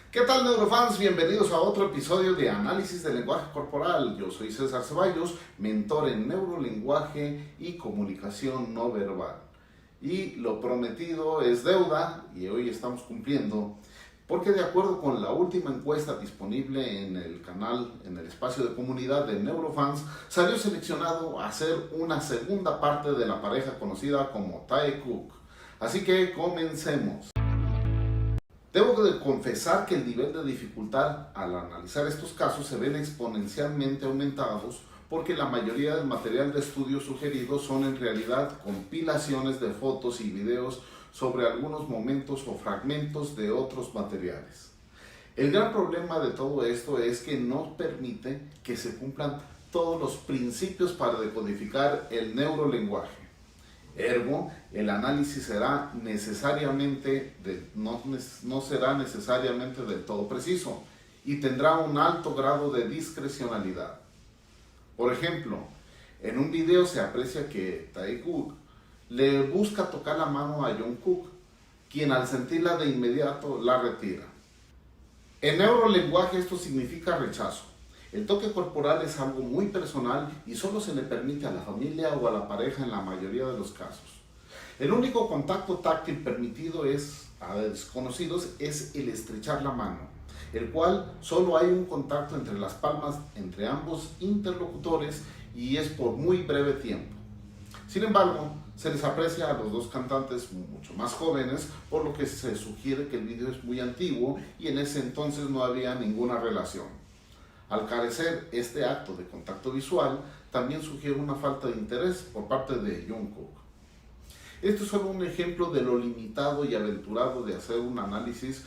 ¿Qué tal, neurofans? Bienvenidos a otro episodio de Análisis del Lenguaje Corporal. Yo soy César Ceballos, mentor en neurolenguaje y comunicación no verbal. Y lo prometido es deuda y hoy estamos cumpliendo, porque de acuerdo con la última encuesta disponible en el canal, en el espacio de comunidad de neurofans, salió seleccionado a hacer una segunda parte de la pareja conocida como Tae Cook. Así que comencemos. Debo de confesar que el nivel de dificultad al analizar estos casos se ven exponencialmente aumentados porque la mayoría del material de estudio sugerido son en realidad compilaciones de fotos y videos sobre algunos momentos o fragmentos de otros materiales. El gran problema de todo esto es que no permite que se cumplan todos los principios para decodificar el neurolenguaje. Ergo, el análisis será no será necesariamente del todo preciso y tendrá un alto grado de discrecionalidad. Por ejemplo, en un video se aprecia que Tae Cook le busca tocar la mano a Jungkook, quien al sentirla de inmediato la retira. En neurolenguaje esto significa rechazo. El toque corporal es algo muy personal y solo se le permite a la familia o a la pareja en la mayoría de los casos. El único contacto táctil permitido a desconocidos es el estrechar la mano, el cual solo hay un contacto entre las palmas entre ambos interlocutores y es por muy breve tiempo. Sin embargo, se les aprecia a los dos cantantes mucho más jóvenes, por lo que se sugiere que el video es muy antiguo y en ese entonces no había ninguna relación. Al carecer este acto de contacto visual, también sugiere una falta de interés por parte de Jungkook. Esto es solo un ejemplo de lo limitado y aventurado de hacer un análisis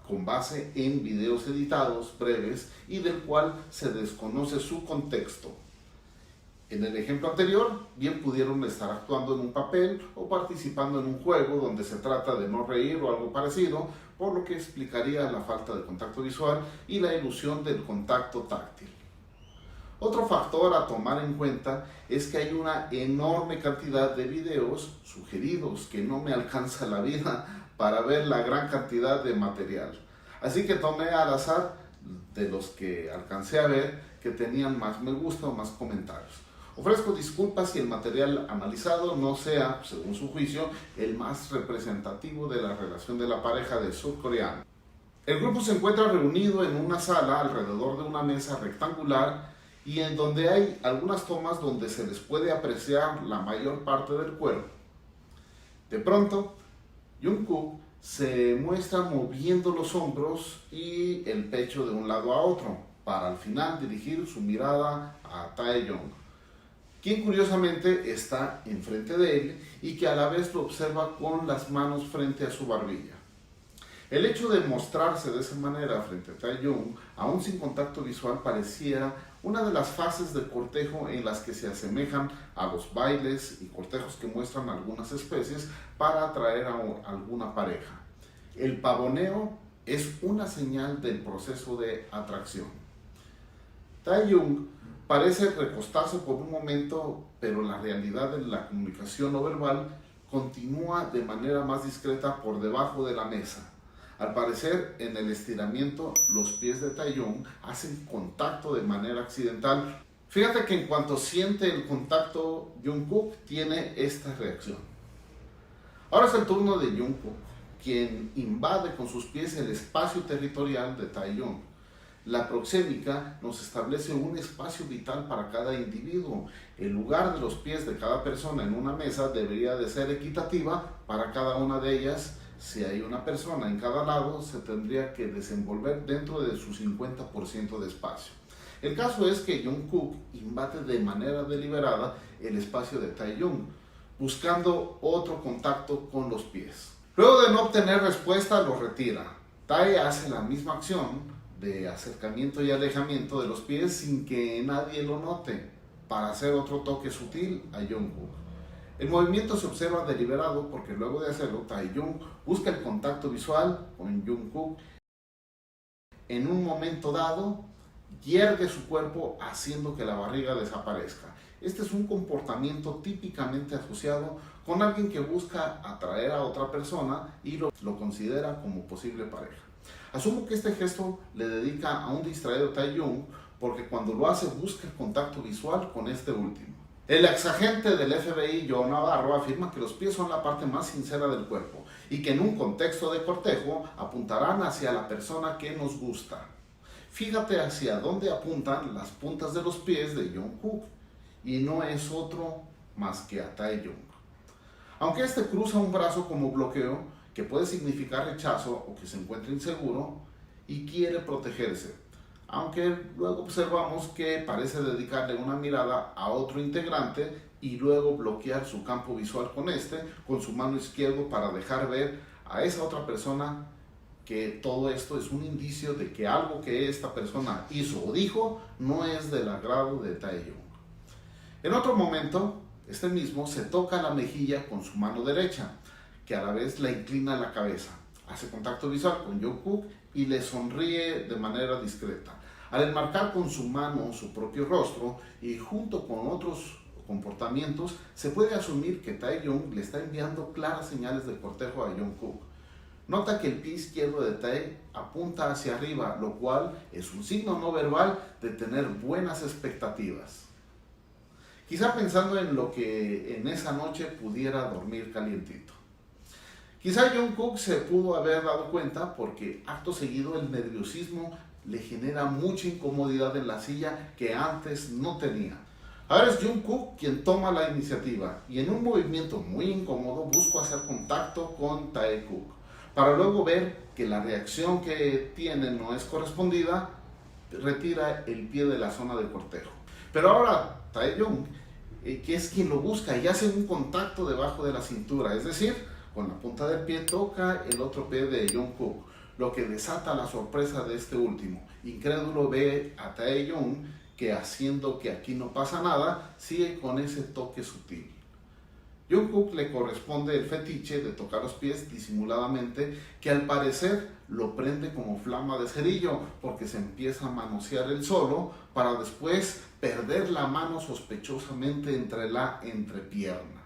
con base en videos editados, breves, y del cual se desconoce su contexto. En el ejemplo anterior, bien pudieron estar actuando en un papel o participando en un juego donde se trata de no reír o algo parecido, por lo que explicaría la falta de contacto visual y la ilusión del contacto táctil. Otro factor a tomar en cuenta es que hay una enorme cantidad de videos sugeridos que no me alcanza la vida para ver la gran cantidad de material. Así que tomé al azar de los que alcancé a ver que tenían más me gusta o más comentarios. Ofrezco disculpas si el material analizado no sea, según su juicio, el más representativo de la relación de la pareja de surcoreano. El grupo se encuentra reunido en una sala alrededor de una mesa rectangular y en donde hay algunas tomas donde se les puede apreciar la mayor parte del cuerpo. De pronto, Jungkook se muestra moviendo los hombros y el pecho de un lado a otro, para al final dirigir su mirada a Taeyong, quien curiosamente está enfrente de él y que a la vez lo observa con las manos frente a su barbilla. El hecho de mostrarse de esa manera frente a Taeyong, aún sin contacto visual, pareciera una de las fases de cortejo en las que se asemejan a los bailes y cortejos que muestran algunas especies para atraer a alguna pareja. El pavoneo es una señal del proceso de atracción. Taeyong parece recostarse por un momento, pero la realidad de la comunicación no verbal continúa de manera más discreta por debajo de la mesa. Al parecer, en el estiramiento, los pies de Taeyong hacen contacto de manera accidental. Fíjate que en cuanto siente el contacto, Jungkook tiene esta reacción. Ahora es el turno de Jungkook, quien invade con sus pies el espacio territorial de Taeyong. La proxémica nos establece un espacio vital para cada individuo. El lugar de los pies de cada persona en una mesa debería de ser equitativa para cada una de ellas. Si hay una persona en cada lado, se tendría que desenvolver dentro de su 50% de espacio. El caso es que Jungkook invade de manera deliberada el espacio de Taeyong, buscando otro contacto con los pies. Luego de no obtener respuesta, lo retira. Tae hace la misma acción de acercamiento y alejamiento de los pies sin que nadie lo note, para hacer otro toque sutil a Jungkook. El movimiento se observa deliberado porque luego de hacerlo, Taeyong busca el contacto visual con Jungkook. En un momento dado, yergue su cuerpo haciendo que la barriga desaparezca. Este es un comportamiento típicamente asociado con alguien que busca atraer a otra persona y lo considera como posible pareja. Asumo que este gesto le dedica a un distraído Tae-Young porque cuando lo hace busca el contacto visual con este último. El exagente del FBI, Joe Navarro, afirma que los pies son la parte más sincera del cuerpo y que en un contexto de cortejo apuntarán hacia la persona que nos gusta. Fíjate hacia dónde apuntan las puntas de los pies de Jungkook y no es otro más que a Tae-Young. Aunque este cruza un brazo como bloqueo, que puede significar rechazo o que se encuentra inseguro y quiere protegerse, aunque luego observamos que parece dedicarle una mirada a otro integrante y luego bloquear su campo visual con su mano izquierda para dejar ver a esa otra persona que todo esto es un indicio de que algo que esta persona hizo o dijo no es del agrado de Tae-Young. En otro momento, este mismo se toca la mejilla con su mano derecha, que a la vez la inclina a la cabeza, hace contacto visual con Jungkook y le sonríe de manera discreta. Al enmarcar con su mano su propio rostro y junto con otros comportamientos, se puede asumir que Tae-Young le está enviando claras señales de cortejo a Jungkook. Nota que el pie izquierdo de Tae apunta hacia arriba, lo cual es un signo no verbal de tener buenas expectativas. Quizá pensando en lo que en esa noche pudiera dormir calientito. Quizá Jungkook se pudo haber dado cuenta porque acto seguido el nerviosismo le genera mucha incomodidad en la silla que antes no tenía. Ahora es Jungkook quien toma la iniciativa y en un movimiento muy incómodo busca hacer contacto con Tae-Kook, para luego ver que la reacción que tiene no es correspondida, retira el pie de la zona de cortejo. Pero ahora Tae-Young, que es quien lo busca y hace un contacto debajo de la cintura, es decir, con la punta del pie toca el otro pie de Jungkook, lo que desata la sorpresa de este último. Incrédulo ve a Tae-Young que, haciendo que aquí no pasa nada, sigue con ese toque sutil. Jungkook le corresponde el fetiche de tocar los pies disimuladamente, que al parecer lo prende como flama de cerillo, porque se empieza a manosear él solo para después perder la mano sospechosamente entre la entrepierna.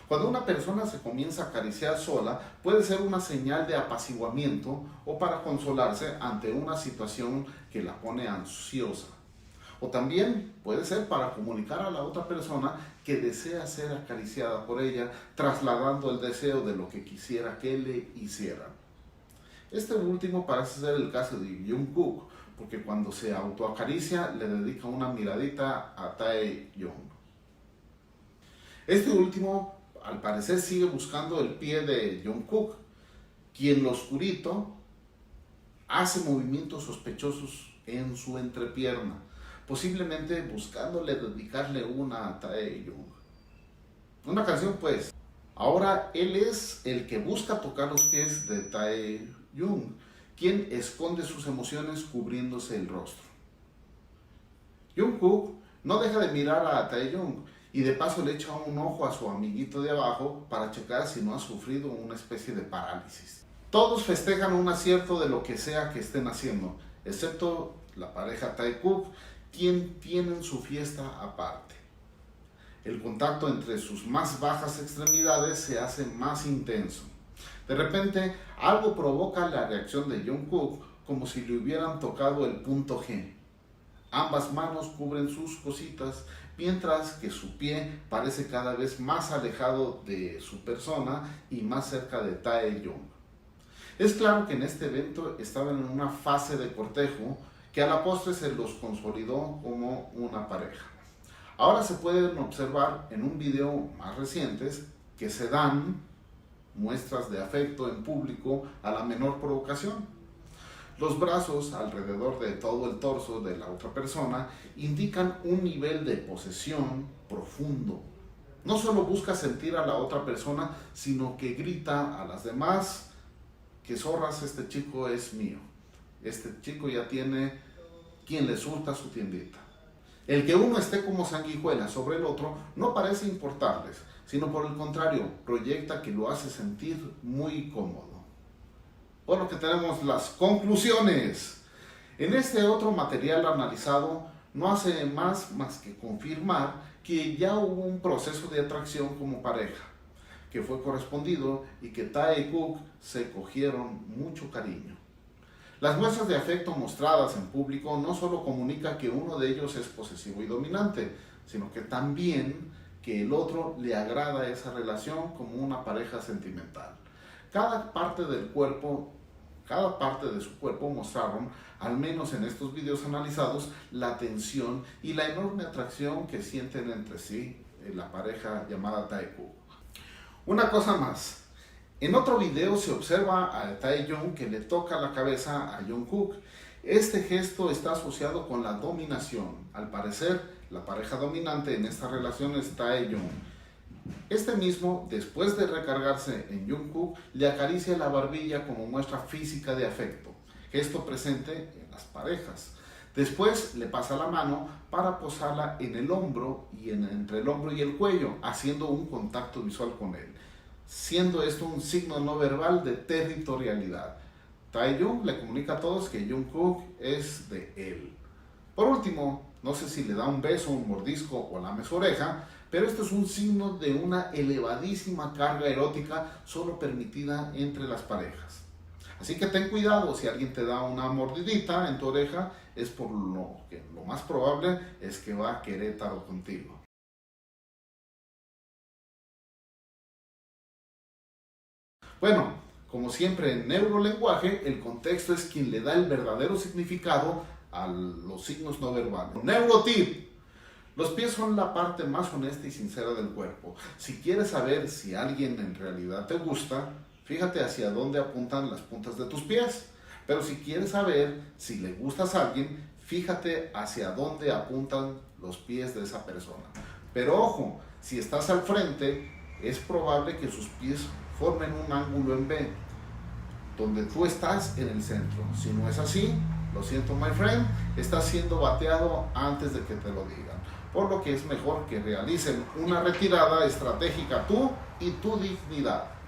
Cuando una persona se comienza a acariciar sola, puede ser una señal de apaciguamiento o para consolarse ante una situación que la pone ansiosa. O también puede ser para comunicar a la otra persona que desea ser acariciada por ella, trasladando el deseo de lo que quisiera que le hiciera. Este último parece ser el caso de Jungkook, porque cuando se autoacaricia le dedica una miradita a Tae-Young. Este último al parecer sigue buscando el pie de Jungkook, quien lo oscurito hace movimientos sospechosos en su entrepierna, posiblemente buscándole dedicarle una a Tae-Young. Una canción pues. Ahora él es el que busca tocar los pies de Tae-Young, quien esconde sus emociones cubriéndose el rostro. Jungkook no deja de mirar a Tae-Young y de paso le echa un ojo a su amiguito de abajo para checar si no ha sufrido una especie de parálisis. Todos festejan un acierto de lo que sea que estén haciendo, excepto la pareja Tae-Kook, quien tienen su fiesta aparte. El contacto entre sus más bajas extremidades se hace más intenso. De repente, algo provoca la reacción de Jungkook como si le hubieran tocado el punto G. Ambas manos cubren sus cositas, mientras que su pie parece cada vez más alejado de su persona y más cerca de Tae-Young. Es claro que en este evento estaban en una fase de cortejo que a la postre se los consolidó como una pareja. Ahora se pueden observar en un video más recientes que se dan muestras de afecto en público a la menor provocación. Los brazos alrededor de todo el torso de la otra persona indican un nivel de posesión profundo. No solo busca sentir a la otra persona, sino que grita a las demás que zorras, este chico es mío. Este chico ya tiene quien le surta su tiendita. El que uno esté como sanguijuela sobre el otro no parece importarles, sino por el contrario, proyecta que lo hace sentir muy cómodo. Por lo que tenemos las conclusiones. En este otro material analizado no hace más que confirmar que ya hubo un proceso de atracción como pareja, que fue correspondido y que Tae y Kook se cogieron mucho cariño. Las muestras de afecto mostradas en público no solo comunican que uno de ellos es posesivo y dominante, sino que también que el otro le agrada esa relación como una pareja sentimental. Cada parte del cuerpo, cada parte de su cuerpo mostraron, al menos en estos videos analizados, la tensión y la enorme atracción que sienten entre sí la pareja llamada Taekook. Una cosa más. En otro video se observa a Taeyong que le toca la cabeza a Jungkook. Este gesto está asociado con la dominación. Al parecer, la pareja dominante en esta relación es Taeyong. Este mismo, después de recargarse en Jungkook, le acaricia la barbilla como muestra física de afecto, gesto presente en las parejas. Después le pasa la mano para posarla en el hombro y entre el hombro y el cuello, haciendo un contacto visual con él, siendo esto un signo no verbal de territorialidad. Taeyong le comunica a todos que Jungkook es de él. Por último, no sé si le da un beso, un mordisco o lame su oreja, pero esto es un signo de una elevadísima carga erótica solo permitida entre las parejas. Así que ten cuidado, si alguien te da una mordidita en tu oreja, es por lo que lo más probable es que va a Querétaro contigo. Bueno, como siempre en neurolenguaje, el contexto es quien le da el verdadero significado a los signos no verbales. Neurotip. Los pies son la parte más honesta y sincera del cuerpo. Si quieres saber si alguien en realidad te gusta, fíjate hacia dónde apuntan las puntas de tus pies. Pero si quieres saber si le gustas a alguien, fíjate hacia dónde apuntan los pies de esa persona. Pero ojo, si estás al frente, es probable que sus pies formen un ángulo en B, donde tú estás en el centro. Si no es así, lo siento my friend, estás siendo bateado antes de que te lo digan. Por lo que es mejor que realicen una retirada estratégica tú y tu dignidad.